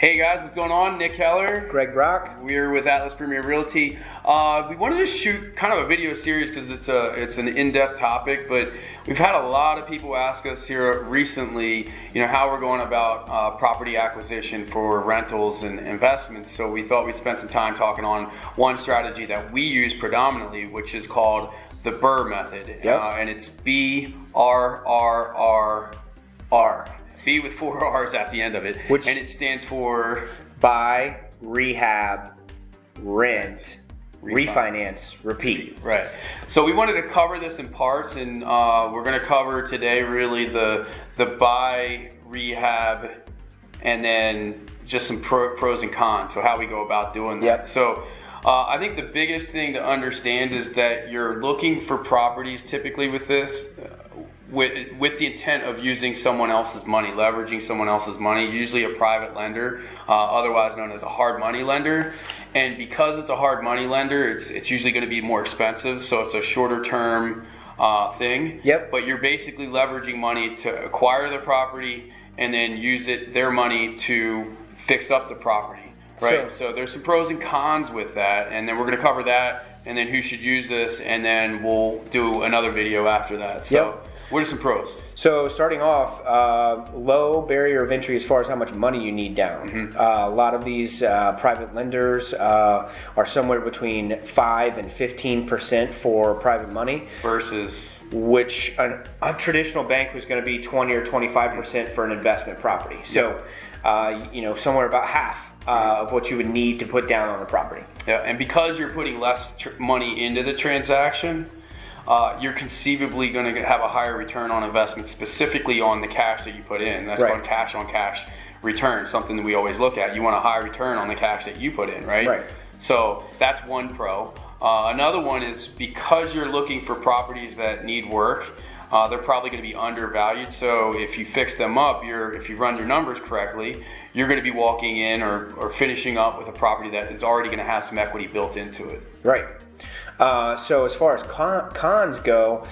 Hey guys, what's going on? Nick Kellar. Greg Brock. We're with Atlas Premier Realty. We wanted to shoot kind of a video series because it's an in-depth topic, but we've had a lot of people ask us here recently, how we're going about property acquisition for rentals and investments. So we thought we'd spend some time talking on one strategy that we use predominantly, which is called the BRRRR method. Yep. And it's B.R.R.R.R. B with 4 R's at the end of it, and it stands for buy, rehab, rent, refinance, repeat. Right. So we wanted to cover this in parts, and we're going to cover today really the buy, rehab, and then just some pros and cons. So how we go about doing that. Yep. So I think the biggest thing to understand is that you're looking for properties typically with this. With the intent of using someone else's money, leveraging someone else's money, usually a private lender, otherwise known as a hard money lender. And because it's a hard money lender, it's usually going to be more expensive, so it's a shorter term thing. Yep. But you're basically leveraging money to acquire the property and then use their money to fix up the property. Right. So there's some pros and cons with that, and then we're going to cover that, and then who should use this, and then we'll do another video after that. So. Yep. What are some pros? So starting off, low barrier of entry as far as how much money you need down. Mm-hmm. A lot of these private lenders are somewhere between 5 and 15% for private money. Versus? Which a traditional bank was going to be 20 or 25% for an investment property. So, somewhere about half of what you would need to put down on a property. Yeah, and because you're putting less money into the transaction, you're conceivably going to have a higher return on investment, specifically on the cash that you put in. That's called cash on cash return, something that we always look at. You want a high return on the cash that you put in, right? Right. So that's one pro. Another one is because you're looking for properties that need work, they're probably going to be undervalued. So if you fix them up, if you run your numbers correctly, you're going to be walking in or finishing up with a property that is already going to have some equity built into it. Right. So as far as cons go,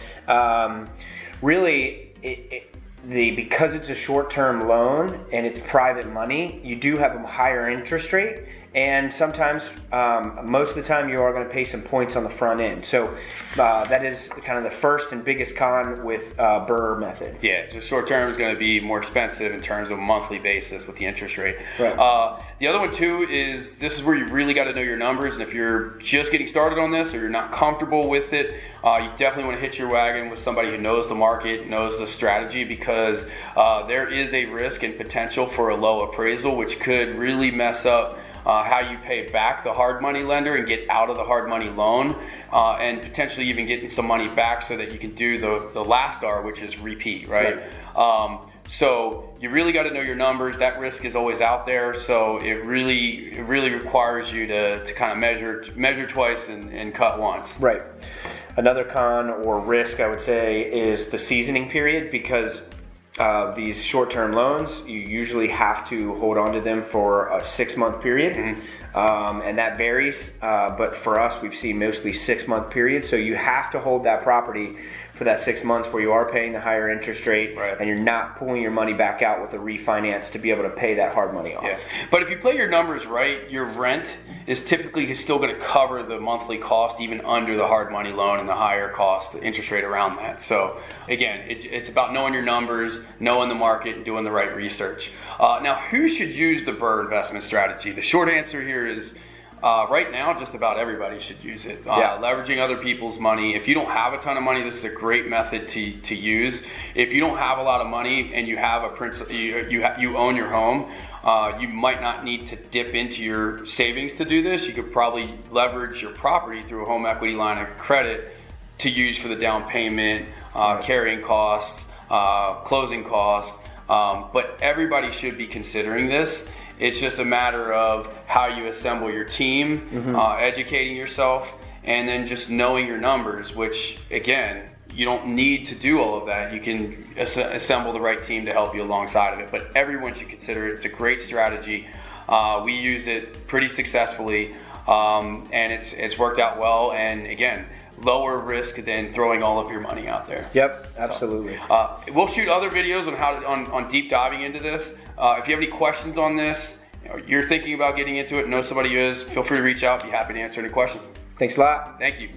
really, because it's a short-term loan and it's private money, you do have a higher interest rate, and sometimes, most of the time, you are going to pay some points on the front end. So that is kind of the first and biggest con with BRRRR method. Yeah, so short-term is going to be more expensive in terms of a monthly basis with the interest rate. Right. The other one too is this is where you really got to know your numbers, and if you're just getting started on this or you're not comfortable with it, you definitely want to hitch your wagon with somebody who knows the market, knows the strategy, because there is a risk and potential for a low appraisal, which could really mess up how you pay back the hard money lender and get out of the hard money loan, and potentially even getting some money back so that you can do the last R, which is repeat, right? So you really got to know your numbers. That risk is always out there, so it really requires you to kind of measure twice and cut once. Right. Another con or risk, I would say, is the seasoning period, because these short-term loans, you usually have to hold on to them for a 6-month period. Mm-hmm. And that varies, but for us, we've seen mostly 6-month periods. So you have to hold that property for that 6 months where you are paying the higher interest rate, and you're not pulling your money back out with a refinance to be able to pay that hard money off. Yeah. But if you play your numbers right, your rent is typically still going to cover the monthly cost even under the hard money loan and the higher cost, the interest rate around that. So again, it's about knowing your numbers, knowing the market, and doing the right research. Now, who should use the BRRRR investment strategy? The short answer here is right now, just about everybody should use it. Leveraging other people's money. If you don't have a ton of money, this is a great method to use. If you don't have a lot of money and you have you own your home, you might not need to dip into your savings to do this. You could probably leverage your property through a home equity line of credit to use for the down payment, carrying costs, closing costs. But everybody should be considering this. It's just a matter of how you assemble your team, educating yourself, and then just knowing your numbers, which, again, you don't need to do all of that. You can assemble the right team to help you alongside of it. But everyone should consider it. It's a great strategy. We use it pretty successfally, and it's worked out well. And, again, lower risk than throwing all of your money out there. Yep, absolutely. So, we'll shoot other videos on how to, on deep diving into this. If you have any questions on this, you're thinking about getting into it, know somebody who is, feel free to reach out. Be happy to answer any questions. Thanks a lot. Thank you.